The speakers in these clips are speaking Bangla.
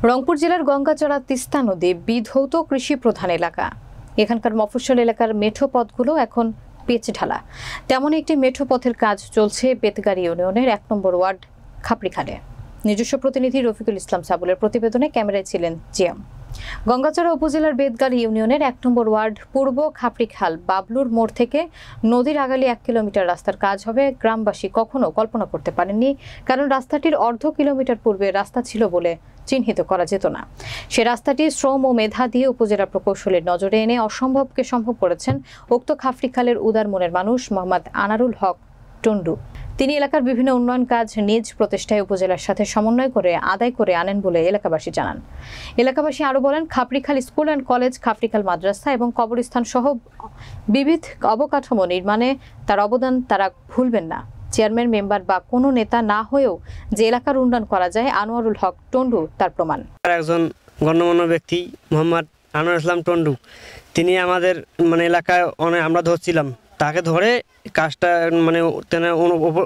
রংপুর জেলার গঙ্গাচড়া তিস্তা নদী বিধৌত কৃষি প্রধান এলাকা। এখানকার মফস্বল এলাকার মেঠো পথগুলো এখন পিচ ঢালা। তেমন একটি মেঠো পথের কাজ চলছে বেতগাড়ি ইউনিয়নের ১ নম্বর ওয়ার্ড খাপড়িখালে। নিজস্ব প্রতিনিধি রফিকুল ইসলাম সাবুলের প্রতিবেদনে ক্যামেরায় ছিলেন জিয়াম। গঙ্গাচড়া উপজেলার বেতগাড়ি ইউনিয়নের ১ নম্বর ওয়ার্ড পূর্ব খাপড়িখাল বাবলুর মোড় থেকে নদীর আগালি ১ কিলোমিটার রাস্তার কাজ হবে। গ্রামবাসী কখনো কল্পনা করতে পারেননি, কারণ রাস্তাটির অর্ধ কিলোমিটার পূর্বে রাস্তা ছিল বলে চিহ্নিত করা যেত না। সে রাস্তাটি শ্রম ও মেধা দিয়ে উপজেলা প্রকৌশলীর নজরে এনে অসম্ভবকে সম্ভব করেছেন উক্ত খাপড়িখালের উদার মনের মানুষ মোহাম্মদ আনারুল হক টন্ডু। তিনি এলাকার বিভিন্ন উন্নয়ন কাজ নিজ প্রচেষ্টায় উপজেলার সাথে সমন্বয় করে আদায় করে আনেন বলে এলাকাবাসী জানান। এলাকাবাসী আরও বলেন, Khaprikhal school and college, Khaprikhal মাদ্রাসা এবং কবরস্থান সহ বিবিধ অবকাঠামো নির্মাণে তার অবদান তারা ভুলবেন না। চেয়ারম্যান, মেম্বার বা কোনো নেতা না হয়েও যে এলাকার উন্নয়ন করা যায়, আনোয়ারুল হক টন্ডু তার প্রমাণ। একজন গণ্যমান্য ব্যক্তি মোহাম্মদ আনোয়ার ইসলাম টন্ডু, তিনি আমাদের এলাকায় আমরা ধরছিলাম, তাকে ধরে কাজটা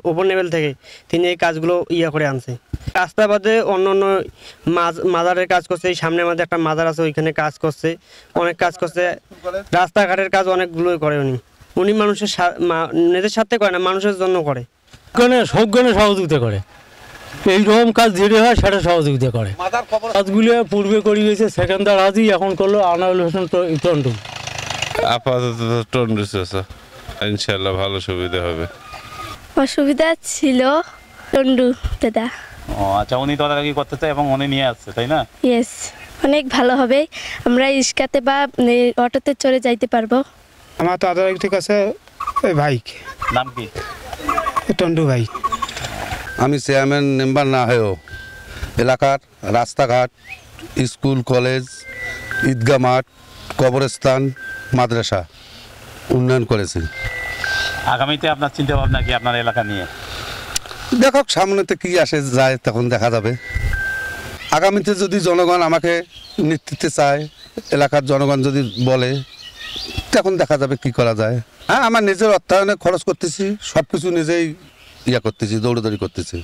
ওপর লেভেল থেকে তিনি এই কাজগুলো করে আনছে। রাস্তা বাদে অন্য অন্য মাজারের কাজ করছে। সামনে আমাদের একটা মাজার আছে, ওইখানে কাজ করছে, অনেক কাজ করছে। রাস্তাঘাটের কাজ অনেকগুলোই করে উনি মানুষের নিজের সাথে করে না, মানুষের জন্য করে, সজ্ঞানে সহযোগিতা করে। এইরকম কাজ যেটা হয় সেটা সহযোগিতা করে। কাজগুলো পূর্বে করে গেছে সেকেন্দার হাজি, এখন করলো আনোয়ারুল হোসেন টন্ডু। আপাতত টন্ডু ইনশাল্লাহ ভালো সুবিধা হবে। অসুবিধা ছিল টন্ডু দাদা। ও আচ্ছা, উনি তদারকি করতে চায় এবং উনি নিয়ে আসছে, তাই না? ইয়েস, অনেক ভালো হবে। আমরা রিক্সাতে বা অটোতে চড়ে যাইতে পারবো। আমার তদারকি ঠিক আছে। ভাই নাম কি? টন্ডু ভাই। আমি চেয়ারম্যান মেম্বার না হয়েও এলাকার রাস্তাঘাট, স্কুল, কলেজ, ঈদগাহ মাঠ, কবরস্থান, মাদ্রাসা উন্নয়ন করেছি। আগামীতে আপনার চিন্তা ভাবনা কি আপনার এলাকা নিয়ে? দেখো সামনেতে কি আসে যায় তখন দেখা যাবে। আগামীতে যদি জনগণ আমাকে নেতৃত্বে চায়, এলাকার জনগণ যদি বলে, তখন দেখা যাবে কি করা যায়। হ্যাঁ, আমার নিজের অর্থায়নে খরচ করতেছি, সব কিছু নিজেই করতেছি, দৌড়াদৌড়ি করতেছি।